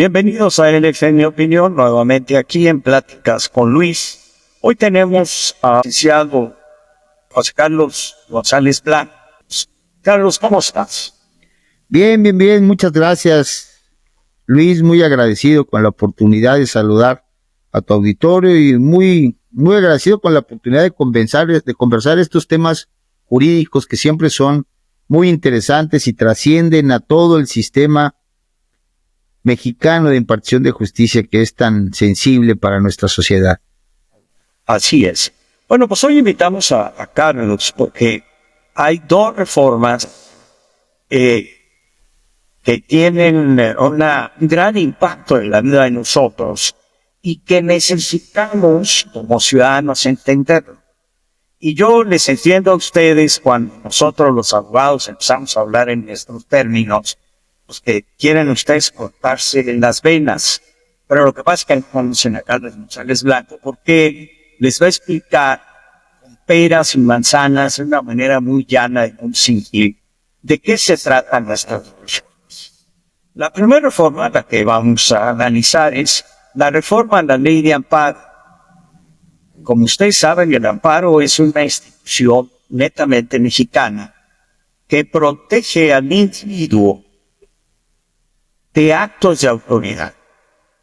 Bienvenidos a LF Mi Opinión, nuevamente aquí en Pláticas con Luis. Hoy tenemos al licenciado José Carlos González Blanco. Carlos, ¿cómo estás? Bien, muchas gracias, Luis, muy agradecido con la oportunidad de saludar a tu auditorio y muy agradecido con la oportunidad de conversar estos temas jurídicos que siempre son muy interesantes y trascienden a todo el sistema mexicano de impartición de justicia que es tan sensible para nuestra sociedad. Así es. Bueno, pues hoy invitamos a Carlos porque hay dos reformas que tienen un gran impacto en la vida de nosotros y que necesitamos como ciudadanos entenderlo. Y yo les entiendo a ustedes cuando nosotros los abogados empezamos a hablar en estos términos, pues que quieren ustedes cortarse en las venas. Pero lo que pasa es que no conocen a Carlos González Blanco porque les va a explicar con peras y manzanas de una manera muy llana y muy simple de qué se tratan estas reformas. La primera reforma, la que vamos a analizar, es la reforma a la ley de amparo. Como ustedes saben, el amparo es una institución netamente mexicana que protege al individuo de actos de autoridad,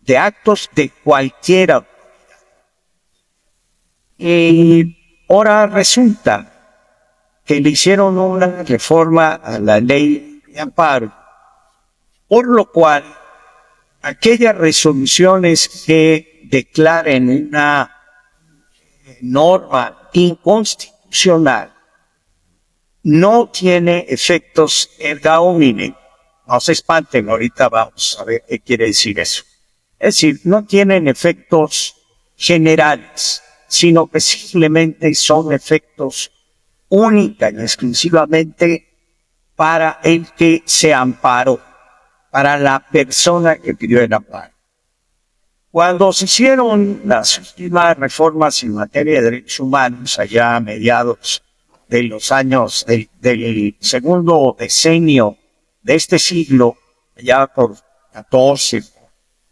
de actos de cualquier autoridad. Y ahora resulta que le hicieron una reforma a la ley de amparo, por lo cual aquellas resoluciones que declaren una norma inconstitucional no tiene efectos erga omnes. No se espanten, ahorita vamos a ver qué quiere decir eso. Es decir, no tienen efectos generales, sino que simplemente son efectos única y exclusivamente para el que se amparó, para la persona que pidió el amparo. Cuando se hicieron las últimas reformas en materia de derechos humanos, allá a mediados de los años del segundo decenio de este siglo, allá por 14,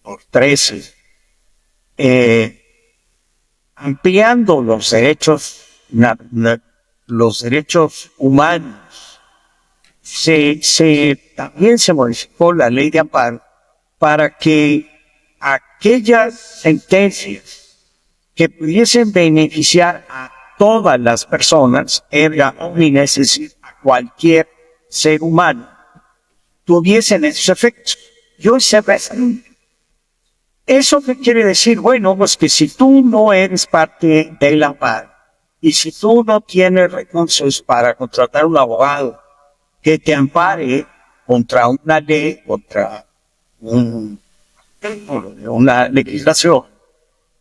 por 13, ampliando los derechos humanos, también se modificó la ley de amparo para que aquellas sentencias que pudiesen beneficiar a todas las personas, erga omnes, es decir, a cualquier ser humano, tuviesen esos efectos. ¿Eso qué quiere decir? Bueno, pues que si tú no eres parte del amparo y si tú no tienes recursos para contratar un abogado que te ampare contra una ley, contra una legislación,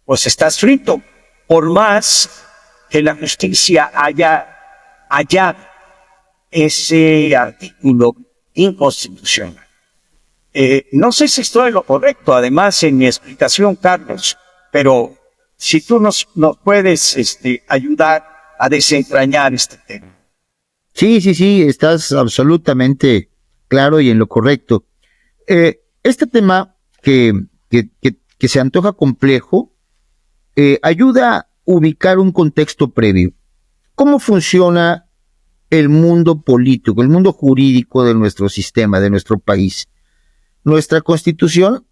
pues estás frito, por más que la justicia haya hallado ese artículo inconstitucional. No sé si estoy en lo correcto, además, en mi explicación, Carlos, pero si tú nos puedes ayudar a desentrañar este tema. Sí, estás absolutamente claro y en lo correcto. Este tema que se antoja complejo, ayuda a ubicar un contexto previo. ¿Cómo funciona el mundo político, el mundo jurídico de nuestro sistema, de nuestro país? Nuestra Constitución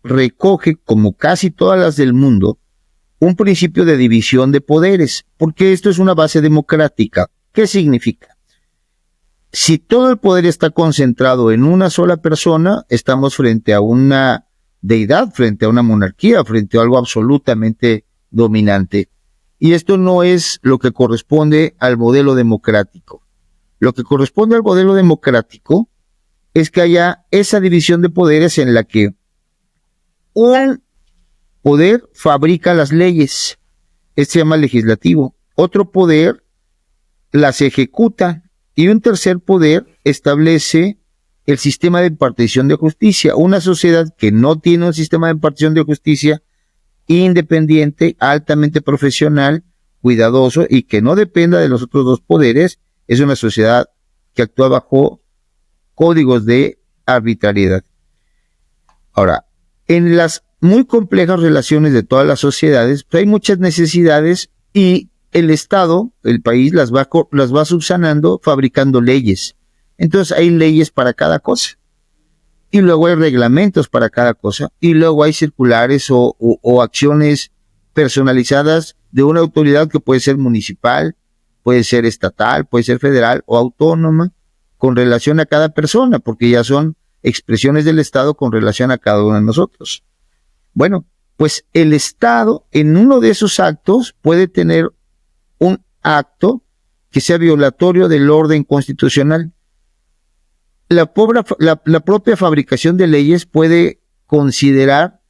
recoge, como casi todas las del mundo, un principio de división de poderes, porque esto es una base democrática. ¿Qué significa? Si todo el poder está concentrado en una sola persona, estamos frente a una deidad, frente a una monarquía, frente a algo absolutamente dominante. Y esto no es lo que corresponde al modelo democrático. Lo que corresponde al modelo democrático es que haya esa división de poderes en la que un poder fabrica las leyes, este se llama legislativo, otro poder las ejecuta y un tercer poder establece el sistema de impartición de justicia. Una sociedad que no tiene un sistema de impartición de justicia independiente, altamente profesional, cuidadoso y que no dependa de los otros dos poderes, es una sociedad que actúa bajo códigos de arbitrariedad. Ahora, En las muy complejas relaciones de todas las sociedades, pues hay muchas necesidades y el Estado, el país, las va subsanando fabricando leyes. Entonces hay leyes para cada cosa. Y luego hay reglamentos para cada cosa. Y luego hay circulares o acciones personalizadas de una autoridad que puede ser municipal, puede ser estatal, puede ser federal o autónoma, con relación a cada persona, porque ya son expresiones del Estado con relación a cada uno de nosotros. Bueno, pues el Estado en uno de esos actos puede tener un acto que sea violatorio del orden constitucional. La propia fabricación de leyes puede considerar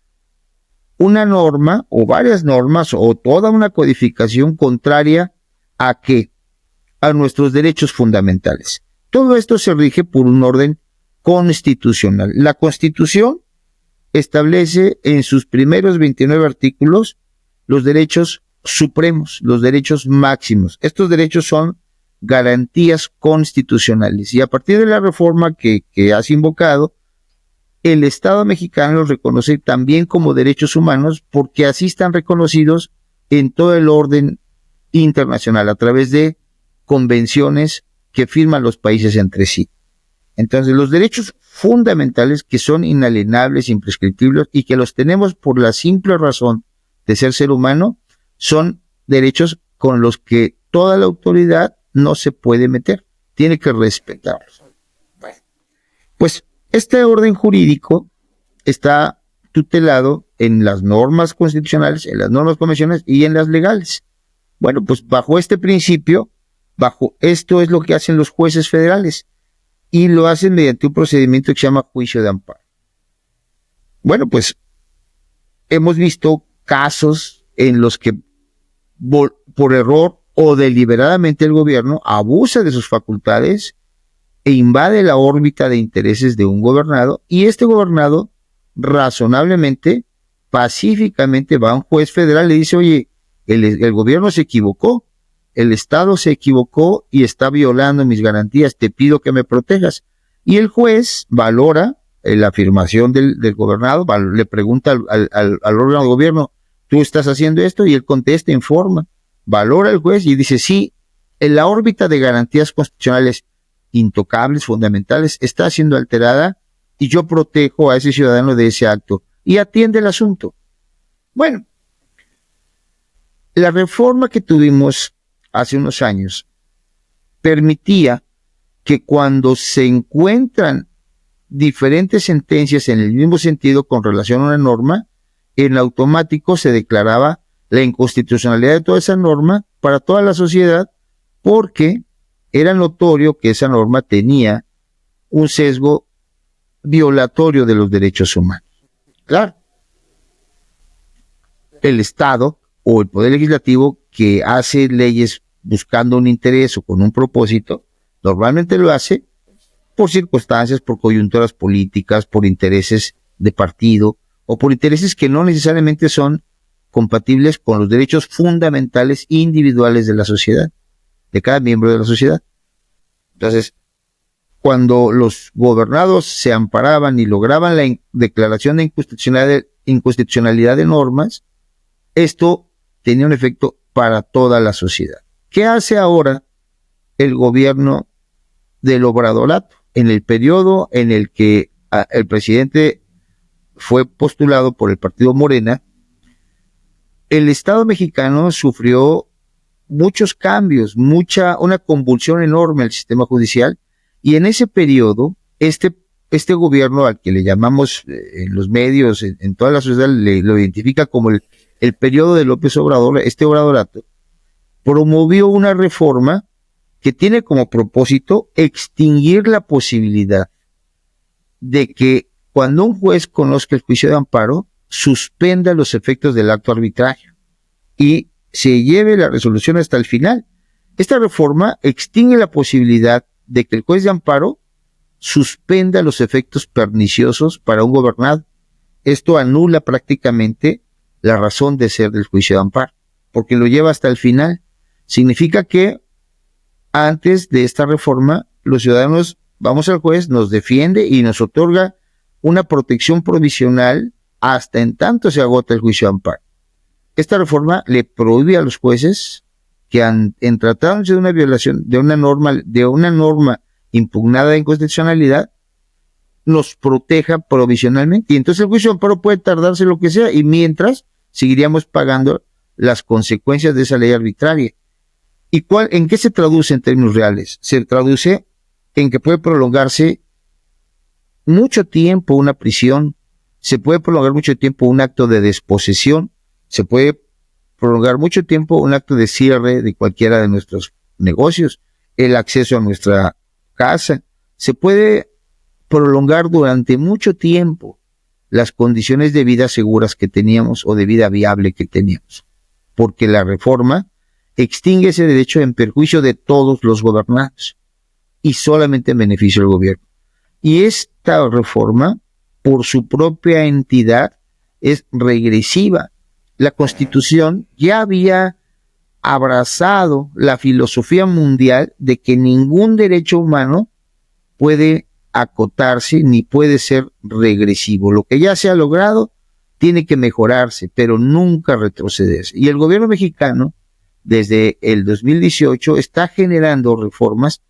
una norma o varias normas o toda una codificación contraria a ¿qué? A nuestros derechos fundamentales. Todo esto se rige por un orden constitucional. La Constitución establece en sus primeros 29 artículos los derechos supremos, los derechos máximos. Estos derechos son garantías constitucionales y a partir de la reforma que has invocado, el Estado mexicano los reconoce también como derechos humanos porque así están reconocidos en todo el orden internacional a través de convenciones que firman los países entre sí. Entonces, los derechos fundamentales que son inalienables, imprescriptibles y que los tenemos por la simple razón de ser humano, son derechos con los que toda la autoridad no se puede meter, tiene que respetarlos. Bueno, pues este orden jurídico está tutelado en las normas constitucionales, en las normas convencionales y en las legales. Bueno, pues bajo este principio, bajo esto es lo que hacen los jueces federales y lo hacen mediante un procedimiento que se llama juicio de amparo. Bueno, pues hemos visto casos en los que por error o deliberadamente el gobierno abusa de sus facultades e invade la órbita de intereses de un gobernado y este gobernado razonablemente, pacíficamente va a un juez federal y le dice, oye, el gobierno se equivocó, el Estado se equivocó y está violando mis garantías, te pido que me protejas. Y el juez valora la afirmación del gobernado, le pregunta al órgano de gobierno, ¿tú estás haciendo esto? Y él contesta, informa, valora el juez y dice, sí, en la órbita de garantías constitucionales intocables, fundamentales, está siendo alterada y yo protejo a ese ciudadano de ese acto y atiende el asunto. Bueno, la reforma que tuvimos hace unos años permitía que cuando se encuentran diferentes sentencias en el mismo sentido con relación a una norma, en automático se declaraba la inconstitucionalidad de toda esa norma para toda la sociedad porque era notorio que esa norma tenía un sesgo violatorio de los derechos humanos. Claro, el Estado o el Poder Legislativo que hace leyes buscando un interés o con un propósito, normalmente lo hace por circunstancias, por coyunturas políticas, por intereses de partido o por intereses que no necesariamente son compatibles con los derechos fundamentales individuales de la sociedad, de cada miembro de la sociedad. Entonces, cuando los gobernados se amparaban y lograban la declaración de inconstitucionalidad de normas, esto tenía un efecto para toda la sociedad. ¿Qué hace ahora el gobierno del Obradorato? En el periodo en el que el presidente fue postulado por el partido Morena, el Estado mexicano sufrió muchos cambios, una convulsión enorme al sistema judicial, y en ese periodo, este gobierno al que le llamamos en los medios, en toda la sociedad, lo identifica como el periodo de López Obrador, este Obradorato, promovió una reforma que tiene como propósito extinguir la posibilidad de que cuando un juez conozca el juicio de amparo, suspenda los efectos del acto arbitrario y se lleve la resolución hasta el final. Esta reforma extingue la posibilidad de que el juez de amparo suspenda los efectos perniciosos para un gobernado. Esto anula prácticamente la razón de ser del juicio de amparo, porque lo lleva hasta el final. Significa que antes de esta reforma, los ciudadanos vamos al juez, nos defiende y nos otorga una protección provisional hasta en tanto se agota el juicio de amparo. Esta reforma le prohíbe a los jueces que en tratándose de una violación de una norma impugnada de inconstitucionalidad, nos proteja provisionalmente. Y entonces el juicio de amparo puede tardarse lo que sea, y mientras seguiríamos pagando las consecuencias de esa ley arbitraria. ¿Y en qué se traduce en términos reales? Se traduce en que puede prolongarse mucho tiempo una prisión, se puede prolongar mucho tiempo un acto de desposesión, se puede prolongar mucho tiempo un acto de cierre de cualquiera de nuestros negocios, el acceso a nuestra casa, se puede prolongar durante mucho tiempo las condiciones de vida seguras que teníamos o de vida viable que teníamos, porque la reforma extingue ese derecho en perjuicio de todos los gobernados y solamente en beneficio del gobierno. Y esta reforma, por su propia entidad, es regresiva. La Constitución ya había abrazado la filosofía mundial de que ningún derecho humano puede acotarse ni puede ser regresivo. Lo que ya se ha logrado tiene que mejorarse, pero nunca retrocederse. Y el gobierno mexicano, desde el 2018, está generando reformas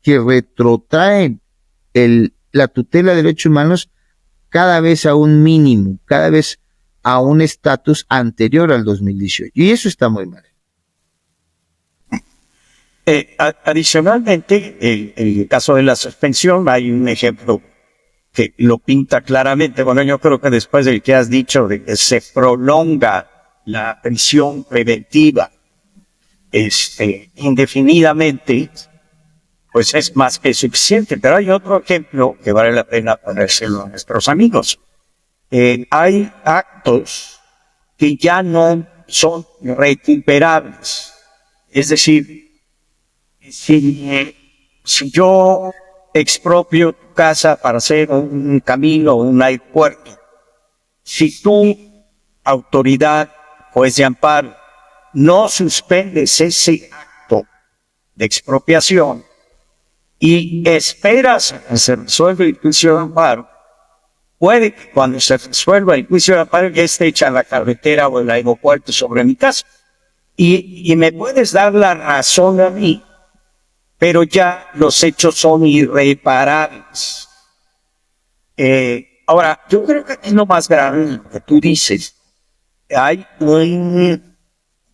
que retrotraen la tutela de derechos humanos cada vez a un mínimo, cada vez a un estatus anterior al 2018. Y eso está muy mal. Adicionalmente, en el caso de la suspensión, hay un ejemplo que lo pinta claramente. Bueno, yo creo que después del que has dicho de que se prolonga la prisión preventiva indefinidamente, pues es más que suficiente. Pero hay otro ejemplo que vale la pena ponérselo a nuestros amigos. Hay actos que ya no son recuperables. Es decir, si yo expropio tu casa para hacer un camino o un aeropuerto, si tú, autoridad, juez de amparo, no suspendes ese acto de expropiación y esperas a que se resuelva el juicio de amparo, puede que cuando se resuelva el juicio de amparo ya esté hecha la carretera o el aeropuerto sobre mi casa. Y me puedes dar la razón a mí, pero ya los hechos son irreparables. Ahora, yo creo que es lo más grave que tú dices. Hay un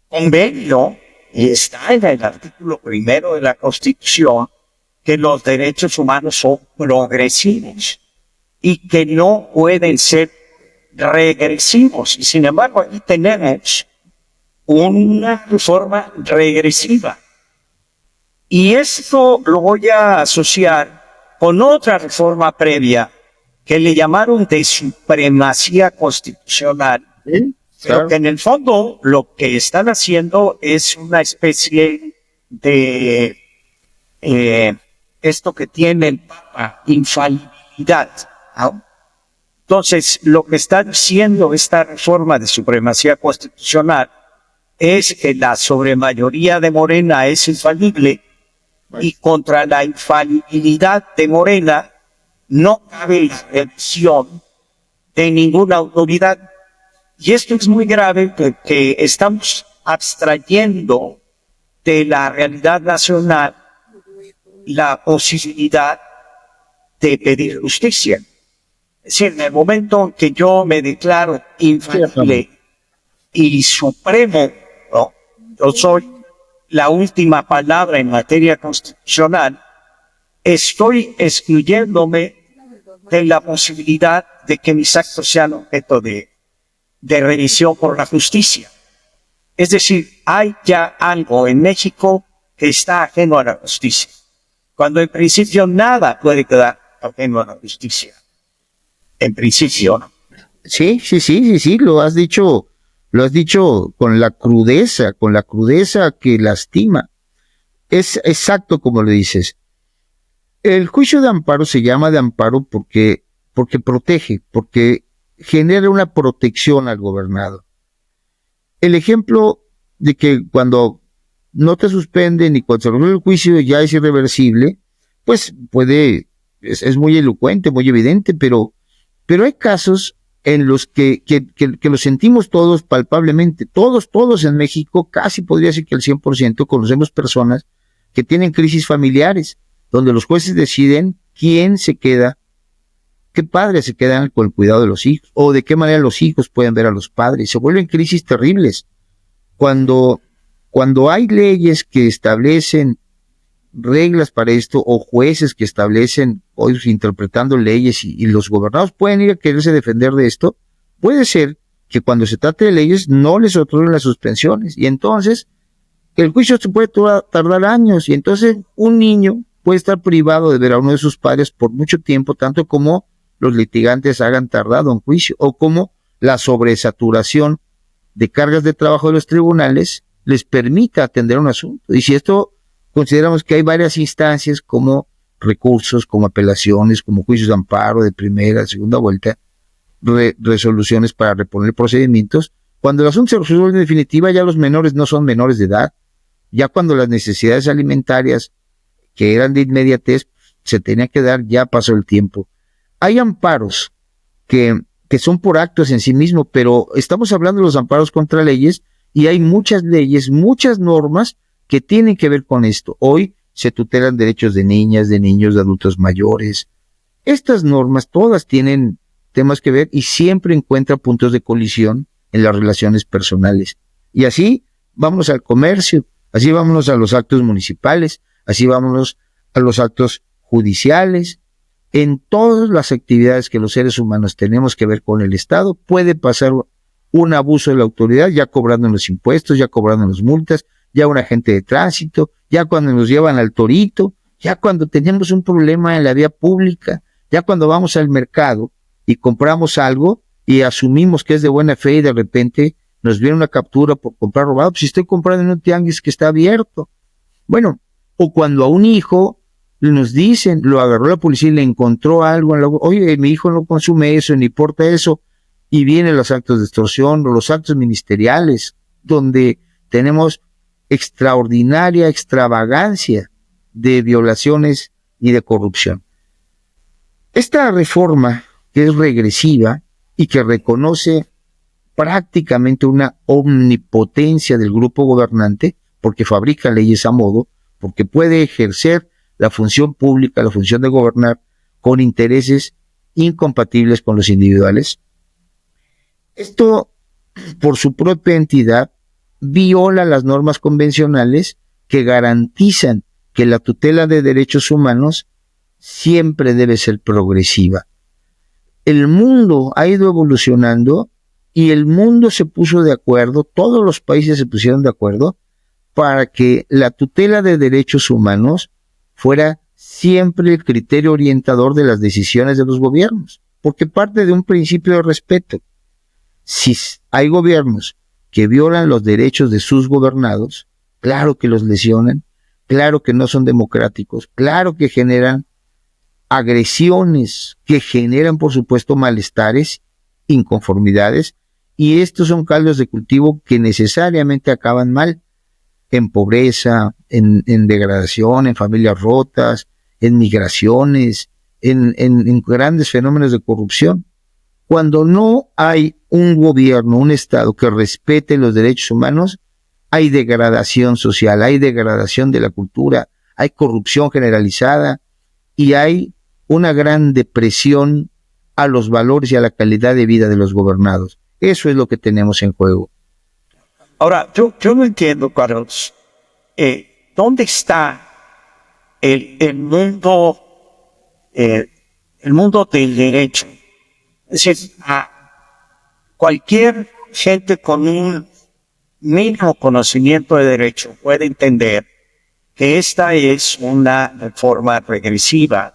convenio, y está en el artículo 1 de la Constitución, que los derechos humanos son progresivos y que no pueden ser regresivos. Y sin embargo, aquí tenemos una reforma regresiva. Y esto lo voy a asociar con otra reforma previa que le llamaron de supremacía constitucional. ¿Sí? Pero Claro. que en el fondo lo que están haciendo es una especie de esto que tiene el Papa, infalibilidad, ¿no? Entonces, lo que está diciendo esta reforma de supremacía constitucional es que la sobremayoría de Morena es infalible y contra la infalibilidad de Morena no cabe la revisión de ninguna autoridad. Y esto es muy grave porque estamos abstrayendo de la realidad nacional la posibilidad de pedir justicia. Es decir, en el momento en que yo me declaro infalible y supremo, ¿no? Yo soy la última palabra en materia constitucional, estoy excluyéndome de la posibilidad de que mis actos sean objeto de revisión por la justicia. Es decir, hay ya algo en México que está ajeno a la justicia, cuando en principio nada puede quedar ajeno a la justicia. En principio, ¿no? Sí, lo has dicho con la crudeza que lastima. Es exacto como lo dices. El juicio de amparo se llama de amparo porque protege, porque genera una protección al gobernado. El ejemplo de que cuando no te suspenden y cuando se resuelve el juicio ya es irreversible, pues es muy elocuente, muy evidente, pero hay casos en los que lo sentimos todos palpablemente. Todos en México, casi podría decir que el 100%, conocemos personas que tienen crisis familiares, donde los jueces deciden quién se queda, qué padres se quedan con el cuidado de los hijos, o de qué manera los hijos pueden ver a los padres. Se vuelven crisis terribles. Cuando hay leyes que establecen reglas para esto, o jueces que establecen, hoy interpretando leyes, y los gobernados pueden ir a quererse defender de esto, puede ser que cuando se trate de leyes no les otorguen las suspensiones, y entonces el juicio se puede tardar años, y entonces un niño puede estar privado de ver a uno de sus padres por mucho tiempo, tanto como los litigantes hagan tardado en juicio, o como la sobresaturación de cargas de trabajo de los tribunales les permita atender un asunto. Y si esto consideramos que hay varias instancias como recursos, como apelaciones, como juicios de amparo de primera, segunda vuelta, resoluciones para reponer procedimientos, cuando el asunto se resuelve en definitiva, ya los menores no son menores de edad, ya cuando las necesidades alimentarias que eran de inmediatez se tenían que dar, ya pasó el tiempo. Hay amparos que son por actos en sí mismos, pero estamos hablando de los amparos contra leyes, y hay muchas leyes, muchas normas que tienen que ver con esto. Hoy se tutelan derechos de niñas, de niños, de adultos mayores. Estas normas todas tienen temas que ver y siempre encuentran puntos de colisión en las relaciones personales. Y así vámonos al comercio, así vámonos a los actos municipales, así vámonos a los actos judiciales. En todas las actividades que los seres humanos tenemos que ver con el Estado, puede pasar un abuso de la autoridad, ya cobrando los impuestos, ya cobrando las multas, ya un agente de tránsito, ya cuando nos llevan al torito, ya cuando tenemos un problema en la vía pública, ya cuando vamos al mercado y compramos algo y asumimos que es de buena fe y de repente nos viene una captura por comprar robado, pues si estoy comprando en un tianguis que está abierto. Bueno, o cuando a un hijo nos dicen, lo agarró la policía y le encontró algo, oye, mi hijo no consume eso, ni porta eso, y vienen los actos de extorsión o los actos ministeriales, donde tenemos extraordinaria extravagancia de violaciones y de corrupción. Esta reforma, que es regresiva y que reconoce prácticamente una omnipotencia del grupo gobernante, porque fabrica leyes a modo, porque puede ejercer la función pública, la función de gobernar, con intereses incompatibles con los individuales. Esto, por su propia entidad, viola las normas convencionales que garantizan que la tutela de derechos humanos siempre debe ser progresiva. El mundo ha ido evolucionando y el mundo se puso de acuerdo, todos los países se pusieron de acuerdo para que la tutela de derechos humanos fuera siempre el criterio orientador de las decisiones de los gobiernos, porque parte de un principio de respeto. Si hay gobiernos que violan los derechos de sus gobernados, claro que los lesionan, claro que no son democráticos, claro que generan agresiones, que generan por supuesto malestares, inconformidades, y estos son caldos de cultivo que necesariamente acaban mal, en pobreza, en degradación, en familias rotas, en migraciones, en grandes fenómenos de corrupción. Cuando no hay un gobierno, un Estado que respete los derechos humanos, hay degradación social, hay degradación de la cultura, hay corrupción generalizada y hay una gran depresión a los valores y a la calidad de vida de los gobernados. Eso es lo que tenemos en juego. Ahora, yo no entiendo, Carlos, ¿dónde está el mundo del derecho? Es decir, a cualquier gente con un mínimo conocimiento de derecho puede entender que esta es una reforma regresiva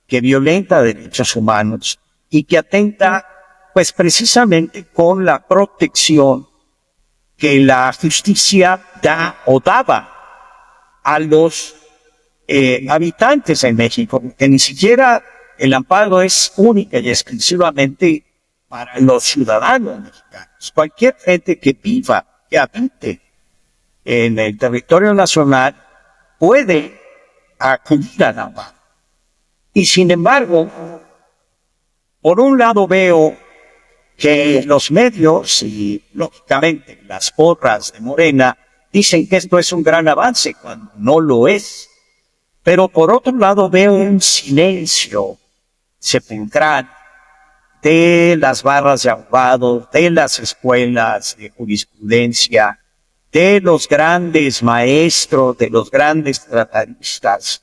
que violenta derechos humanos y que atenta, pues precisamente con la protección que la justicia da o daba a los habitantes en México, que ni siquiera el amparo es única y exclusivamente para los ciudadanos mexicanos. Cualquier gente que viva, que habite en el territorio nacional puede acudir al amparo. Y sin embargo, por un lado veo que los medios y, lógicamente, las porras de Morena dicen que esto es un gran avance cuando no lo es. Pero por otro lado veo un silencio sepulcral de las barras de abogados, de las escuelas de jurisprudencia, de los grandes maestros, de los grandes tratadistas.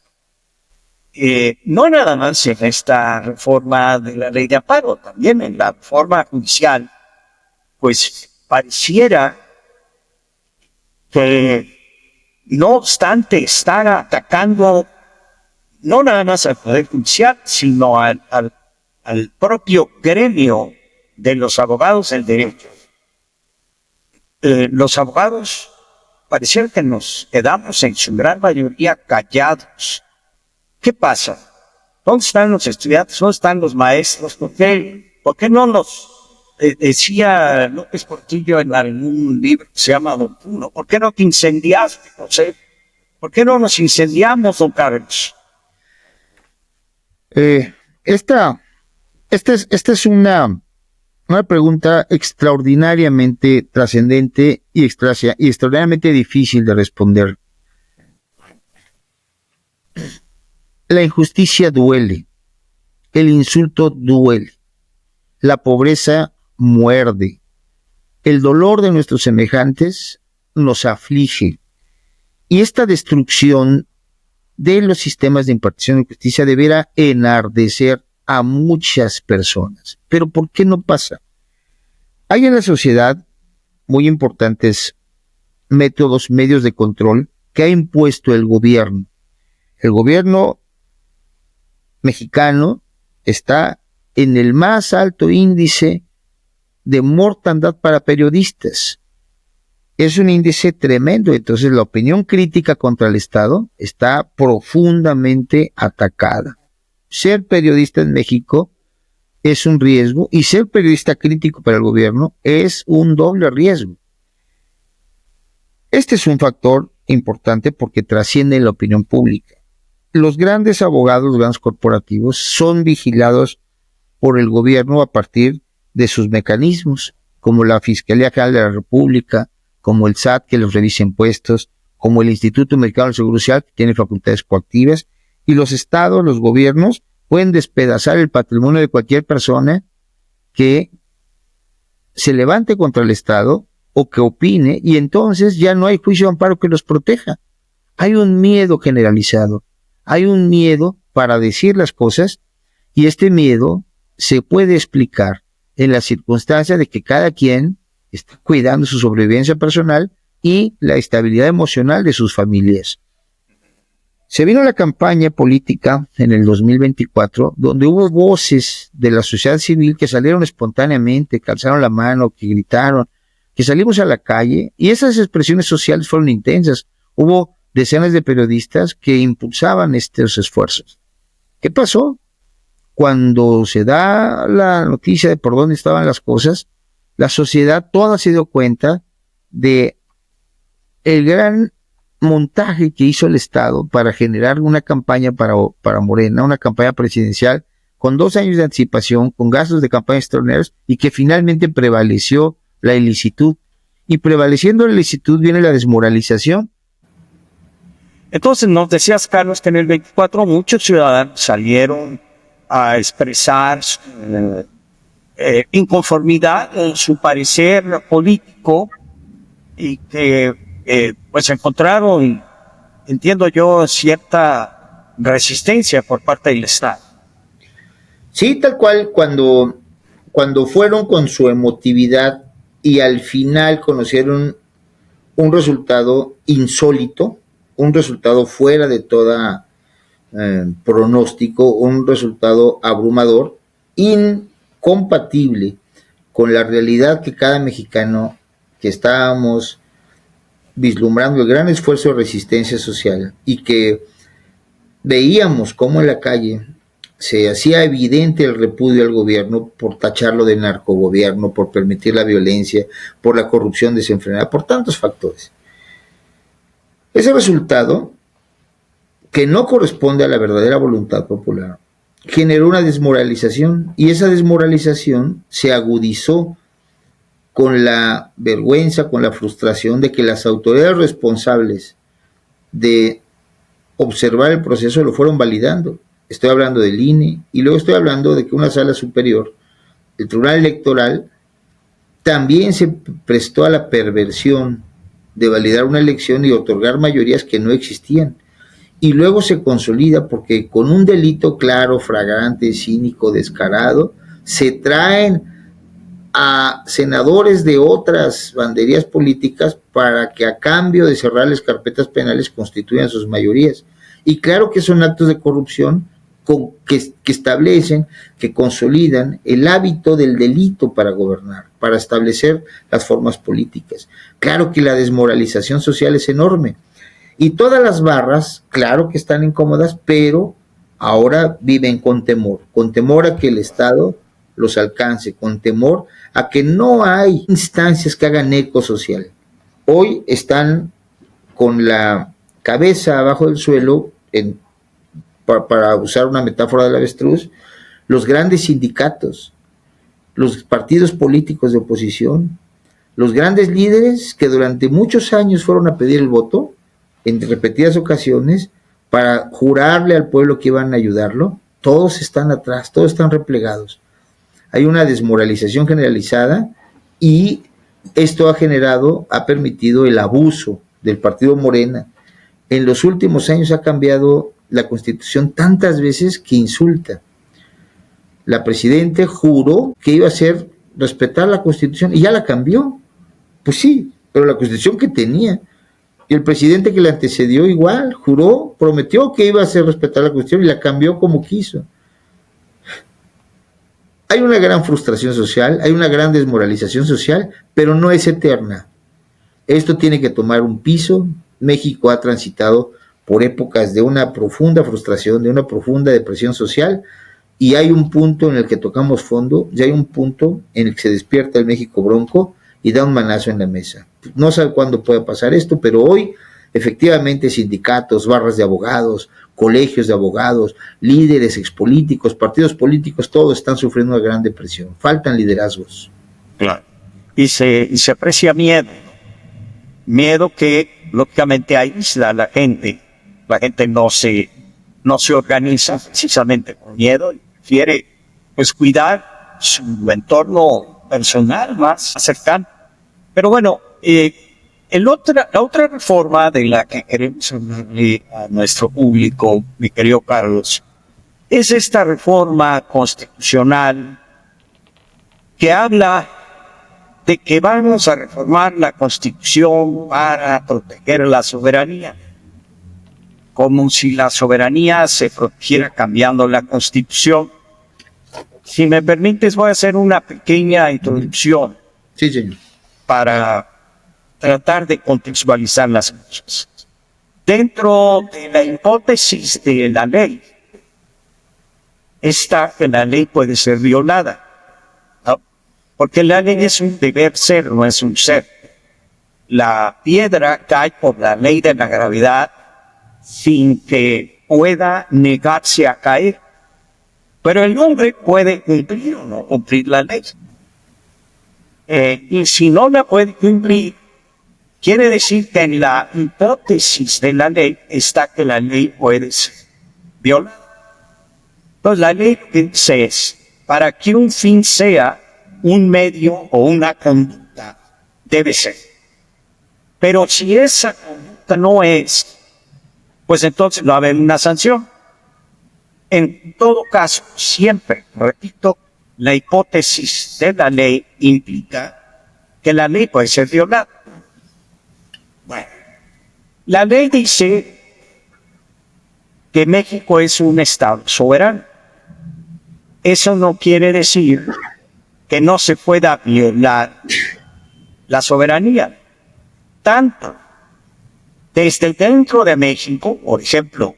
No nada más en esta reforma de la ley de amparo, también en la reforma judicial, pues pareciera que, no obstante estar atacando no nada más al Poder Judicial, sino al propio gremio de los abogados del derecho. Los abogados pareciera que nos quedamos en su gran mayoría callados. ¿Qué pasa? ¿Dónde están los estudiantes? ¿Dónde están los maestros? ¿Por qué no nos decía López Portillo en algún libro que se llama Don Puno? ¿Por qué no te incendiaste, José? ¿Por qué no nos incendiamos, don Carlos? Esta es una pregunta extraordinariamente trascendente y extraordinariamente difícil de responder. La injusticia duele, el insulto duele, la pobreza muerde, el dolor de nuestros semejantes nos aflige, y esta destrucción de los sistemas de impartición de justicia deberá enardecer a muchas personas. Pero ¿por qué no pasa? Hay en la sociedad muy importantes medios de control que ha impuesto el gobierno. El gobierno mexicano está en el más alto índice de mortandad para periodistas. Es un índice tremendo, entonces la opinión crítica contra el Estado está profundamente atacada. Ser periodista en México es un riesgo y ser periodista crítico para el gobierno es un doble riesgo. Este es un factor importante porque trasciende la opinión pública. Los grandes abogados, los grandes corporativos son vigilados por el gobierno a partir de sus mecanismos, como la Fiscalía General de la República, como el SAT que los revisa impuestos, como el Instituto Mexicano del Seguro Social que tiene facultades coactivas, y los estados, los gobiernos, pueden despedazar el patrimonio de cualquier persona que se levante contra el Estado o que opine, y entonces ya no hay juicio de amparo que los proteja. Hay un miedo generalizado, hay un miedo para decir las cosas, y este miedo se puede explicar en la circunstancia de que cada quien está cuidando su sobrevivencia personal y la estabilidad emocional de sus familias. Se vino la campaña política en el 2024, donde hubo voces de la sociedad civil que salieron espontáneamente, que alzaron la mano, que gritaron, que salimos a la calle, y esas expresiones sociales fueron intensas. Hubo decenas de periodistas que impulsaban estos esfuerzos. ¿Qué pasó? Cuando se da la noticia de por dónde estaban las cosas, la sociedad toda se dio cuenta de el gran montaje que hizo el Estado para generar una campaña para Morena, una campaña presidencial con 2 años de anticipación, con gastos de campaña extraordinarios, y que finalmente prevaleció la ilicitud. Y prevaleciendo la ilicitud viene la desmoralización. Entonces nos decías, Carlos, que en el 24 muchos ciudadanos salieron a expresar su inconformidad en su parecer político y que pues encontraron, entiendo yo, cierta resistencia por parte del Estado. Sí, tal cual, cuando fueron con su emotividad y al final conocieron un resultado insólito, un resultado fuera de toda pronóstico, un resultado abrumador, incompatible con la realidad que cada mexicano, que estábamos vislumbrando el gran esfuerzo de resistencia social y que veíamos cómo en la calle se hacía evidente el repudio al gobierno por tacharlo de narcogobierno, por permitir la violencia, por la corrupción desenfrenada, por tantos factores. Ese resultado, que no corresponde a la verdadera voluntad popular, generó una desmoralización, y esa desmoralización se agudizó con la vergüenza, con la frustración de que las autoridades responsables de observar el proceso lo fueron validando. Estoy hablando del INE, y luego estoy hablando de que una sala superior, el Tribunal Electoral, también se prestó a la perversión de validar una elección y otorgar mayorías que no existían. Y luego se consolida porque con un delito claro, flagrante, cínico, descarado, se traen a senadores de otras banderías políticas para que a cambio de cerrarles carpetas penales constituyan sus mayorías. Y claro que son actos de corrupción que establecen, que consolidan el hábito del delito para gobernar, para establecer las formas políticas. Claro que la desmoralización social es enorme. Y todas las barras, claro que están incómodas, pero ahora viven con temor a que el Estado los alcance, con temor a que no hay instancias que hagan eco social. Hoy están con la cabeza abajo del suelo, para usar una metáfora del avestruz, los grandes sindicatos, los partidos políticos de oposición, los grandes líderes que durante muchos años fueron a pedir el voto, en repetidas ocasiones, para jurarle al pueblo que iban a ayudarlo. Todos están atrás, todos están replegados. Hay una desmoralización generalizada, y esto ha permitido el abuso del partido Morena. En los últimos años ha cambiado la Constitución tantas veces que insulta. La presidenta juró que iba a hacer respetar la Constitución y ya la cambió. Pues sí, pero la Constitución que tenía. Y el presidente que le antecedió igual, juró, prometió que iba a hacer respetar la Constitución y la cambió como quiso. Hay una gran frustración social, hay una gran desmoralización social, pero no es eterna. Esto tiene que tomar un piso. México ha transitado por épocas de una profunda frustración, de una profunda depresión social, y hay un punto en el que tocamos fondo, y hay un punto en el que se despierta el México bronco y da un manazo en la mesa. No sabe cuándo puede pasar esto, pero hoy efectivamente sindicatos, barras de abogados, colegios de abogados, líderes expolíticos, partidos políticos, todos están sufriendo una gran depresión. Faltan liderazgos. Claro. Y se aprecia miedo que lógicamente aísla a la gente. La gente no se organiza precisamente con miedo y prefiere pues cuidar su entorno personal más cercano. Pero bueno, la otra reforma de la que queremos hablarle a nuestro público, mi querido Carlos, es esta reforma constitucional que habla de que vamos a reformar la Constitución para proteger la soberanía, como si la soberanía se protegiera cambiando la Constitución. Si me permites, voy a hacer una pequeña introducción. Sí, señor. Para tratar de contextualizar las cosas. Dentro de la hipótesis de la ley, está que la ley puede ser violada, ¿no? Porque la ley es un deber ser, no es un ser. La piedra cae por la ley de la gravedad sin que pueda negarse a caer. Pero el hombre puede cumplir o no cumplir la ley. Y si no la puede cumplir, quiere decir que en la hipótesis de la ley está que la ley puede ser violada. Entonces la ley dice es, para que un fin sea un medio o una conducta, debe ser. Pero si esa conducta no es, pues entonces no va a haber una sanción. En todo caso, siempre, repito, la hipótesis de la ley implica que la ley puede ser violada. Bueno, la ley dice que México es un Estado soberano. Eso no quiere decir que no se pueda violar la soberanía. Tanto desde dentro de México, por ejemplo,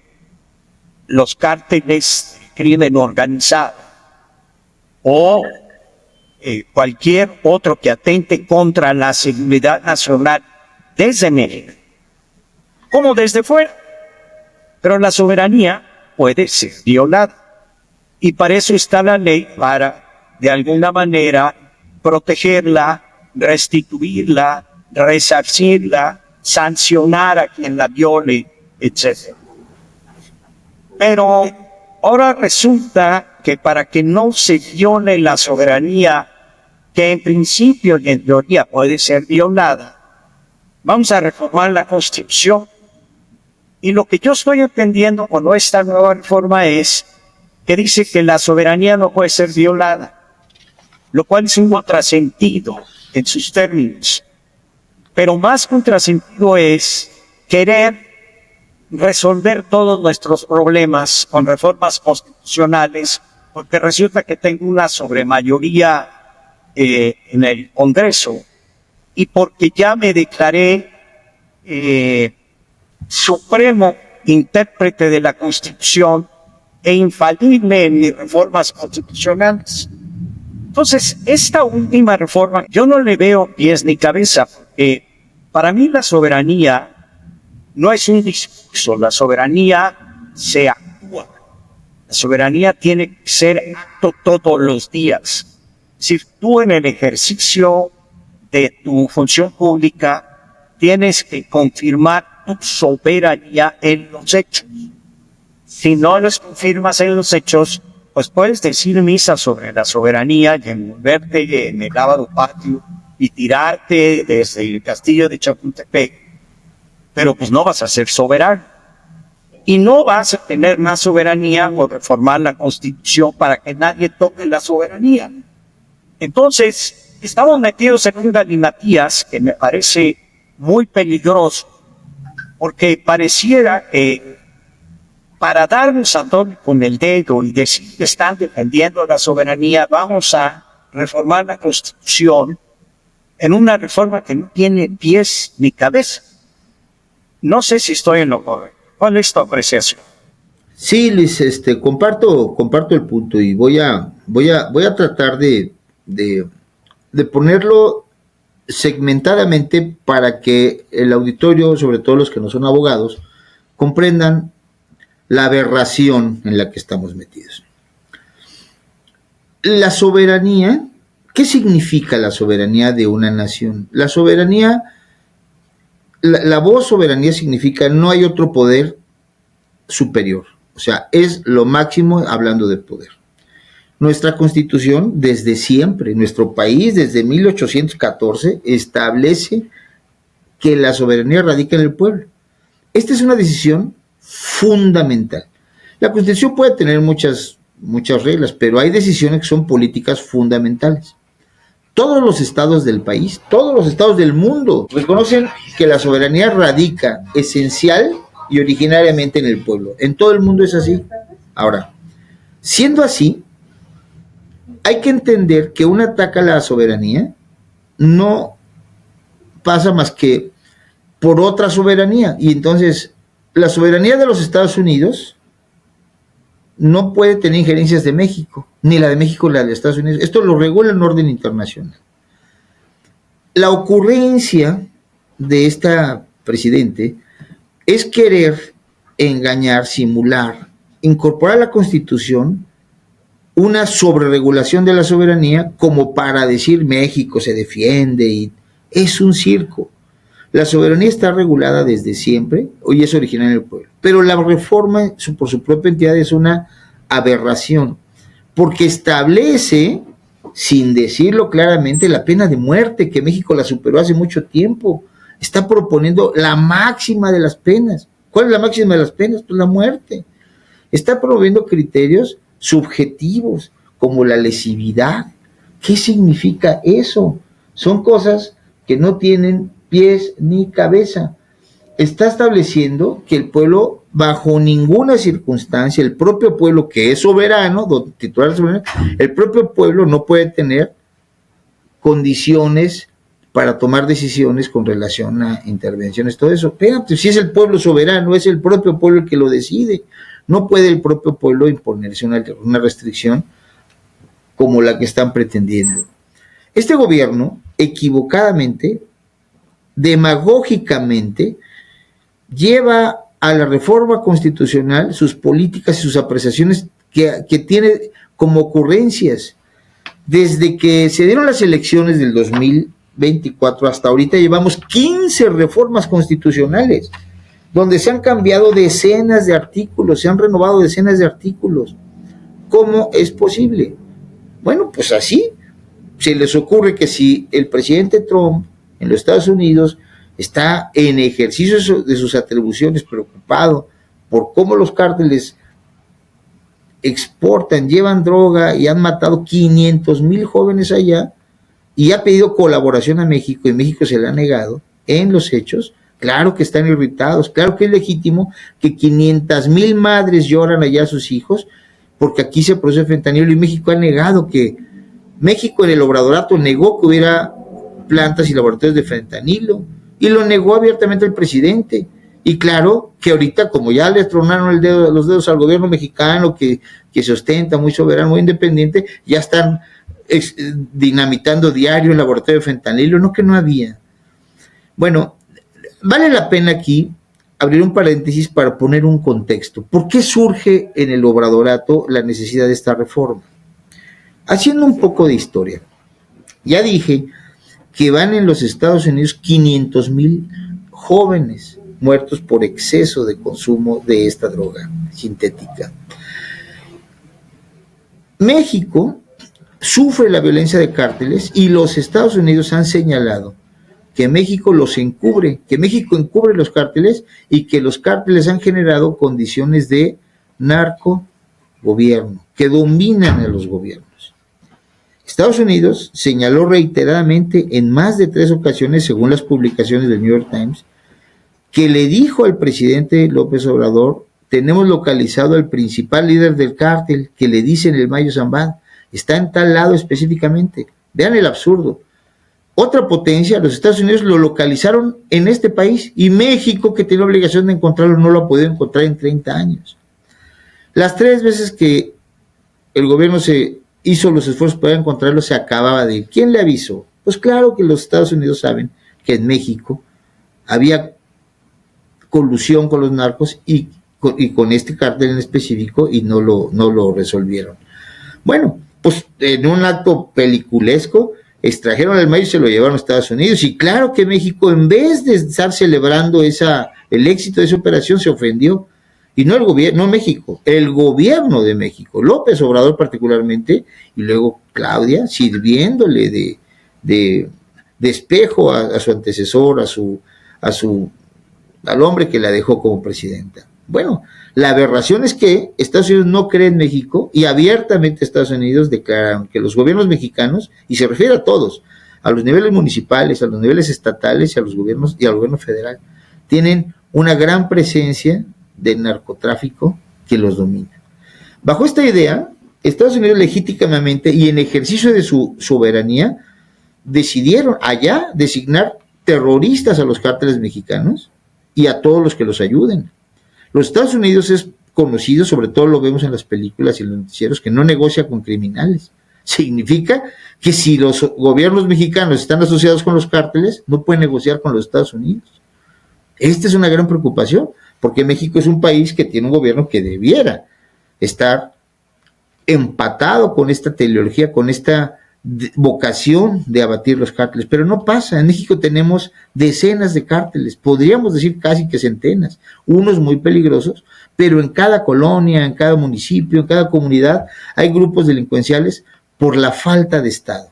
los cárteles de crimen organizado o cualquier otro que atente contra la seguridad nacional desde México, como desde fuera. Pero la soberanía puede ser violada. Y para eso está la ley, para, de alguna manera, protegerla, restituirla, resarcirla, sancionar a quien la viole, etc. Pero ahora resulta que para que no se viole la soberanía, que en principio y en teoría puede ser violada, vamos a reformar la Constitución. Y lo que yo estoy entendiendo con esta nueva reforma es que dice que la soberanía no puede ser violada, lo cual es un contrasentido en sus términos. Pero más contrasentido es querer resolver todos nuestros problemas con reformas constitucionales, porque resulta que tengo una sobremayoría en el Congreso, y porque ya me declaré supremo intérprete de la Constitución e infalible en mis reformas constitucionales. Entonces, esta última reforma, yo no le veo pies ni cabeza, porque para mí la soberanía no es un discurso, la soberanía se actúa. La soberanía tiene que ser acto todos los días. Si tú en el ejercicio de tu función pública tienes que confirmar tu soberanía en los hechos. Si no los confirmas en los hechos, pues puedes decir misa sobre la soberanía y envolverte en el lavado patio y tirarte desde el castillo de Chapultepec, pero pues no vas a ser soberano. Y no vas a tener más soberanía por reformar la Constitución para que nadie toque la soberanía. Entonces, estamos metidos en un galimatías que me parece muy peligroso, porque pareciera que para darnos a todos con el dedo y decir que están defendiendo la soberanía, vamos a reformar la Constitución en una reforma que no tiene pies ni cabeza. No sé si estoy en lo correcto. ¿Cuál es tu apreciación? Sí, Luis, comparto el punto y voy a tratar de ponerlo segmentadamente para que el auditorio, sobre todo los que no son abogados, comprendan la aberración en la que estamos metidos. La soberanía, ¿qué significa la soberanía de una nación? La soberanía, la voz soberanía significa no hay otro poder superior, o sea, es lo máximo hablando de poder. Nuestra Constitución, desde siempre, nuestro país, desde 1814, establece que la soberanía radica en el pueblo. Esta es una decisión fundamental. La Constitución puede tener muchas reglas, pero hay decisiones que son políticas fundamentales. Todos los estados del país, todos los estados del mundo reconocen que la soberanía radica esencial y originariamente en el pueblo. En todo el mundo es así. Ahora, siendo así, hay que entender que un ataque a la soberanía no pasa más que por otra soberanía. Y entonces, la soberanía de los Estados Unidos no puede tener injerencias de México, ni la de México la de Estados Unidos. Esto lo regula el orden internacional. La ocurrencia de esta presidente es querer engañar, simular, incorporar a la Constitución una sobreregulación de la soberanía como para decir México se defiende y es un circo. La soberanía está regulada desde siempre y es original del pueblo. Pero la reforma por su propia entidad es una aberración, porque establece, sin decirlo claramente, la pena de muerte, que México la superó hace mucho tiempo. Está proponiendo la máxima de las penas. ¿Cuál es la máxima de las penas? Pues la muerte. Está promoviendo criterios subjetivos como la lesividad. ¿Qué significa eso? Son cosas que no tienen pies ni cabeza. Está estableciendo que el pueblo, bajo ninguna circunstancia, el propio pueblo que es soberano, titular de soberanía, el propio pueblo no puede tener condiciones para tomar decisiones con relación a intervenciones, todo eso. Espérate, si es el pueblo soberano, es el propio pueblo el que lo decide. No puede el propio pueblo imponerse una restricción como la que están pretendiendo. Este gobierno, equivocadamente, demagógicamente, lleva a la reforma constitucional sus políticas y sus apreciaciones que tiene como ocurrencias. Desde que se dieron las elecciones del 2024 hasta ahorita llevamos 15 reformas constitucionales, donde se han cambiado decenas de artículos, se han renovado decenas de artículos. ¿Cómo es posible? Bueno, pues así se les ocurre que si el presidente Trump en los Estados Unidos está en ejercicio de sus atribuciones, preocupado por cómo los cárteles exportan, llevan droga y han matado 500,000 jóvenes allá, y ha pedido colaboración a México y México se le ha negado en los hechos, claro que están irritados, claro que es legítimo que 500,000 madres lloran allá a sus hijos porque aquí se produce fentanilo y México ha negado que, México en el Obradorato negó que hubiera plantas y laboratorios de fentanilo y lo negó abiertamente el presidente. Y claro que ahorita, como ya le tronaron los dedos al gobierno mexicano, que se ostenta muy soberano, muy independiente, ya están dinamitando diario el laboratorio de fentanilo, no que no había. Bueno, vale la pena aquí abrir un paréntesis para poner un contexto. ¿Por qué surge en el Obradorato la necesidad de esta reforma? Haciendo un poco de historia, ya dije que van en los Estados Unidos 500,000 jóvenes muertos por exceso de consumo de esta droga sintética. México sufre la violencia de cárteles y los Estados Unidos han señalado que México los encubre, que México encubre los cárteles y que los cárteles han generado condiciones de narcogobierno, que dominan a los gobiernos. Estados Unidos señaló reiteradamente en más de 3 ocasiones, según las publicaciones del New York Times, que le dijo al presidente López Obrador: tenemos localizado al principal líder del cártel, que le dicen el Mayo Zambada, está en tal lado específicamente. Vean el absurdo. Otra potencia, los Estados Unidos, lo localizaron en este país y México, que tiene obligación de encontrarlo, no lo ha podido encontrar en 30 años. Las 3 veces que el gobierno se hizo los esfuerzos para encontrarlo, se acababa de ir. ¿Quién le avisó? Pues claro que los Estados Unidos saben que en México había colusión con los narcos y con este cártel en específico, y no lo resolvieron. Bueno, pues en un acto peliculesco extrajeron al Mayo y se lo llevaron a Estados Unidos, y claro que México, en vez de estar celebrando el éxito de esa operación, se ofendió. Y no el gobierno, no México, el gobierno de México, López Obrador particularmente, y luego Claudia, sirviéndole de espejo a su antecesor, al hombre que la dejó como presidenta. Bueno, la aberración es que Estados Unidos no cree en México, y abiertamente Estados Unidos declararon que los gobiernos mexicanos, y se refiere a todos, a los niveles municipales, a los niveles estatales y a los gobiernos y al gobierno federal, tienen una gran presencia de narcotráfico que los domina. Bajo esta idea, Estados Unidos legítimamente y en ejercicio de su soberanía decidieron allá designar terroristas a los cárteles mexicanos y a todos los que los ayuden. Los Estados Unidos es conocido, sobre todo lo vemos en las películas y en los noticieros, que no negocia con criminales. Significa que si los gobiernos mexicanos están asociados con los cárteles, no pueden negociar con los Estados Unidos. Esta es una gran preocupación, porque México es un país que tiene un gobierno que debiera estar empatado con esta teleología, con esta vocación de abatir los cárteles, pero no pasa. En México tenemos decenas de cárteles, podríamos decir casi que centenas, unos muy peligrosos, pero en cada colonia, en cada municipio, en cada comunidad hay grupos delincuenciales por la falta de Estado.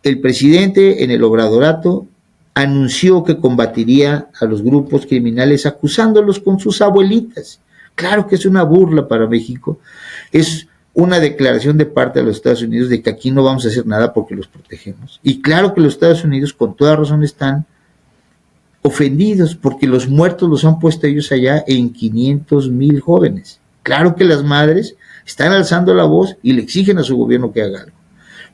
El presidente en el Obradorato anunció que combatiría a los grupos criminales acusándolos con sus abuelitas. Claro que es una burla para México, es una declaración de parte de los Estados Unidos de que aquí no vamos a hacer nada porque los protegemos. Y claro que los Estados Unidos con toda razón están ofendidos porque los muertos los han puesto ellos allá en 500,000 jóvenes. Claro que las madres están alzando la voz y le exigen a su gobierno que haga algo.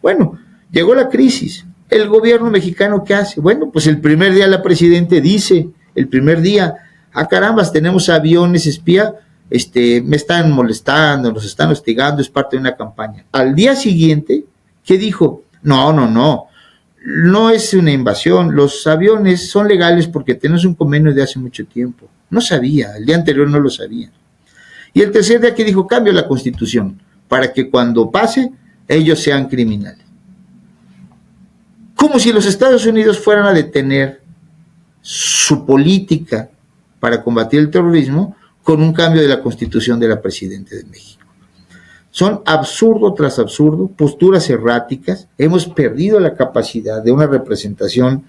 Bueno, llegó la crisis. ¿El gobierno mexicano qué hace? Bueno, pues el primer día la presidente dice, carambas, tenemos aviones espía, me están molestando, nos están hostigando, es parte de una campaña. Al día siguiente, ¿qué dijo? No es una invasión, los aviones son legales porque tenemos un convenio de hace mucho tiempo. No sabía, el día anterior no lo sabía. Y el tercer día que dijo, cambio la Constitución, para que cuando pase, ellos sean criminales. Como si los Estados Unidos fueran a detener su política para combatir el terrorismo con un cambio de la Constitución de la Presidenta de México. Son absurdo tras absurdo, posturas erráticas. Hemos perdido la capacidad de una representación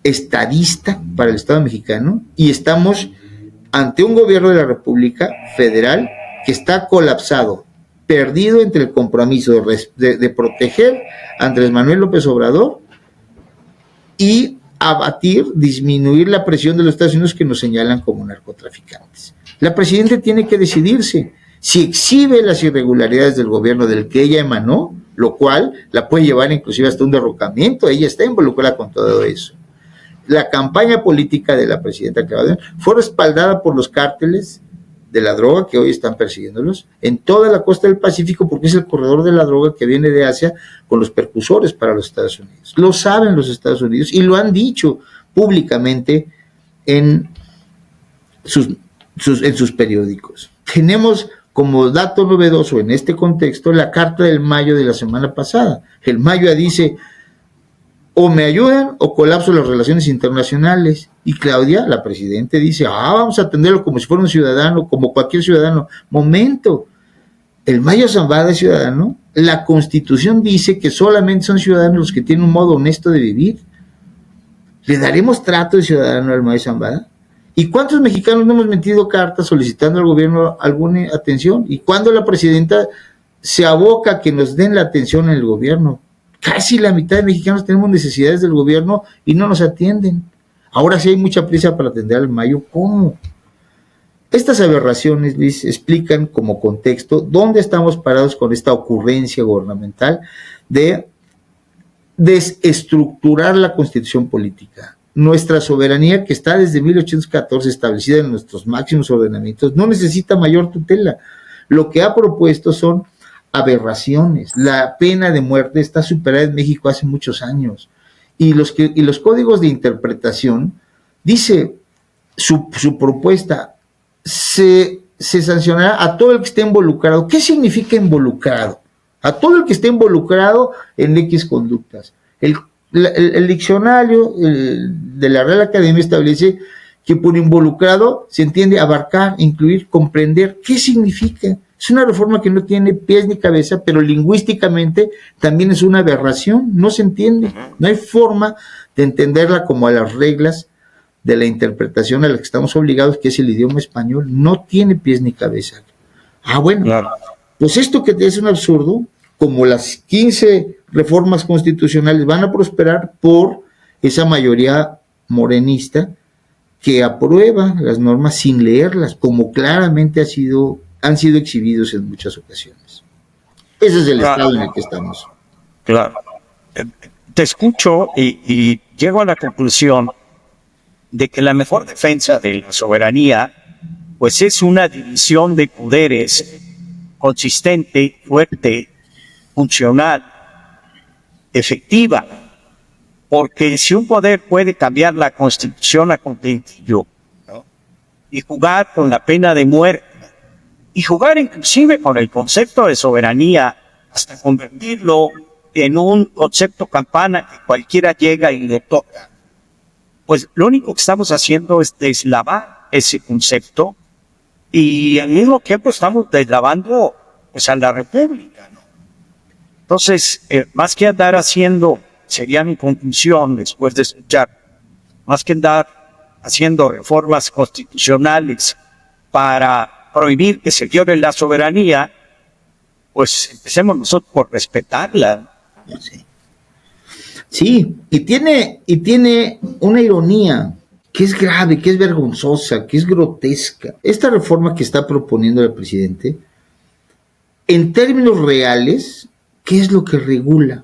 estadista para el Estado mexicano y estamos ante un gobierno de la República Federal que está colapsado, perdido entre el compromiso de proteger a Andrés Manuel López Obrador y abatir, disminuir la presión de los Estados Unidos que nos señalan como narcotraficantes. La presidenta tiene que decidirse si exhibe las irregularidades del gobierno del que ella emanó, lo cual la puede llevar inclusive hasta un derrocamiento. Ella está involucrada con todo eso. La campaña política de la presidenta Claudia fue respaldada por los cárteles de la droga que hoy están persiguiéndolos en toda la costa del Pacífico, porque es el corredor de la droga que viene de Asia con los precursores para los Estados Unidos. Lo saben los Estados Unidos y lo han dicho públicamente en sus periódicos. Tenemos como dato novedoso en este contexto la carta del Mayo de la semana pasada. El Mayo dice, o me ayudan o colapso las relaciones internacionales. Y Claudia, la presidenta, dice, vamos a atenderlo como si fuera un ciudadano, como cualquier ciudadano. Momento, el Mayo Zambada es ciudadano. La Constitución dice que solamente son ciudadanos los que tienen un modo honesto de vivir. ¿Le daremos trato de ciudadano al Mayo Zambada? ¿Y cuántos mexicanos no hemos metido cartas solicitando al gobierno alguna atención? ¿Y cuándo la presidenta se aboca a que nos den la atención en el gobierno? Casi la mitad de mexicanos tenemos necesidades del gobierno y no nos atienden. Ahora sí hay mucha prisa para atender al Mayo. ¿Cómo? Estas aberraciones, Luis, explican como contexto dónde estamos parados con esta ocurrencia gubernamental de desestructurar la constitución política. Nuestra soberanía, que está desde 1814 establecida en nuestros máximos ordenamientos, no necesita mayor tutela. Lo que ha propuesto son aberraciones. La pena de muerte está superada en México hace muchos años. Y los códigos de interpretación, dice su propuesta, se sancionará a todo el que esté involucrado. ¿Qué significa involucrado? A todo el que esté involucrado en X conductas. El diccionario de la Real Academia establece que por involucrado se entiende abarcar, incluir, comprender. ¿Qué significa? Es una reforma que no tiene pies ni cabeza, pero lingüísticamente también es una aberración, no se entiende. No hay forma de entenderla como a las reglas de la interpretación a la que estamos obligados, que es el idioma español. No tiene pies ni cabeza. Bueno, claro. Pues esto que es un absurdo, como las 15 reformas constitucionales van a prosperar por esa mayoría morenista que aprueba las normas sin leerlas, como claramente han sido exhibidos en muchas ocasiones. Ese es el estado en el que estamos. Claro. Te escucho y llego a la conclusión de que la mejor defensa de la soberanía pues es una división de poderes consistente, fuerte, funcional, efectiva, porque si un poder puede cambiar la Constitución a contentillo, ¿no?, y jugar con la pena de muerte, y jugar inclusive con el concepto de soberanía, hasta convertirlo en un concepto campana que cualquiera llega y le toca, pues lo único que estamos haciendo es deslavar ese concepto, y al mismo tiempo estamos deslavando pues a la República, ¿no? Entonces, más que andar haciendo, sería mi conclusión después de escuchar, más que andar haciendo reformas constitucionales para prohibir que se viole la soberanía, pues empecemos nosotros por respetarla. Sí, y tiene una ironía que es grave, que es vergonzosa, que es grotesca. Esta reforma que está proponiendo el presidente, en términos reales, ¿qué es lo que regula?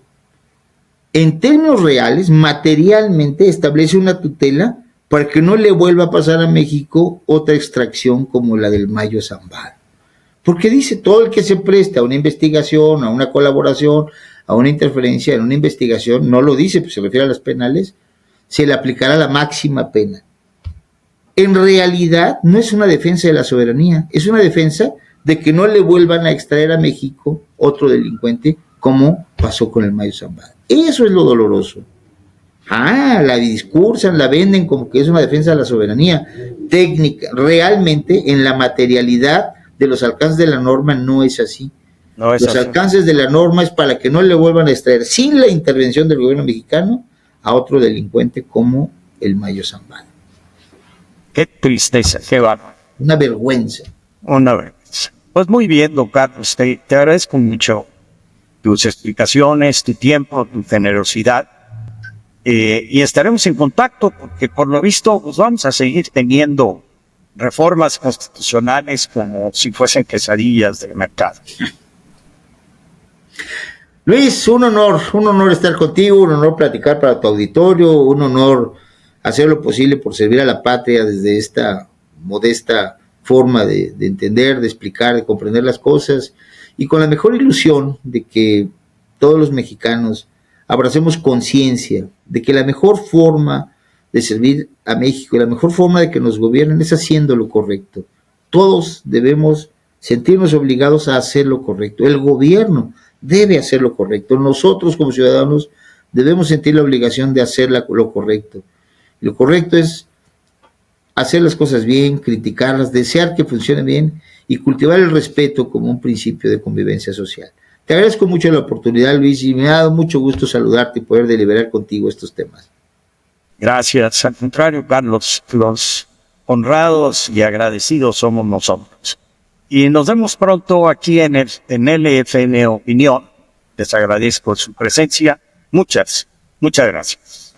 En términos reales, materialmente establece una tutela para que no le vuelva a pasar a México otra extracción como la del Mayo Zambada. Porque dice, todo el que se preste a una investigación, a una colaboración, a una interferencia en una investigación, no lo dice, pues se refiere a las penales, se le aplicará la máxima pena. en realidad no es una defensa de la soberanía, es una defensa de que no le vuelvan a extraer a México otro delincuente como pasó con el Mayo Zambada. Eso es lo doloroso. La discursan, la venden como que es una defensa de la soberanía. Técnica, realmente en la materialidad de los alcances de la norma no es así. No es Los así. alcances de la norma es para que no le vuelvan a extraer, sin la intervención del gobierno mexicano, a otro delincuente como el Mayo Zambada. Qué tristeza, qué bárbaro. Una vergüenza. Una vez. Pues muy bien, don Carlos, te agradezco mucho tus explicaciones, tu tiempo, tu generosidad. Y estaremos en contacto porque por lo visto pues vamos a seguir teniendo reformas constitucionales como si fuesen quesadillas de mercado. Luis, un honor estar contigo, un honor platicar para tu auditorio, un honor hacer lo posible por servir a la patria desde esta modesta forma de entender, de explicar, de comprender las cosas y con la mejor ilusión de que todos los mexicanos abracemos conciencia de que la mejor forma de servir a México y la mejor forma de que nos gobiernen es haciendo lo correcto. Todos debemos sentirnos obligados a hacer lo correcto. El gobierno debe hacer lo correcto. Nosotros como ciudadanos debemos sentir la obligación de hacer lo correcto. Lo correcto es hacer las cosas bien, criticarlas, desear que funcionen bien y cultivar el respeto como un principio de convivencia social. Te agradezco mucho la oportunidad, Luis, y me ha dado mucho gusto saludarte y poder deliberar contigo estos temas. Gracias. Al contrario, Carlos, los honrados y agradecidos somos nosotros. Y nos vemos pronto aquí en LFN Opinión. Les agradezco su presencia. Muchas gracias.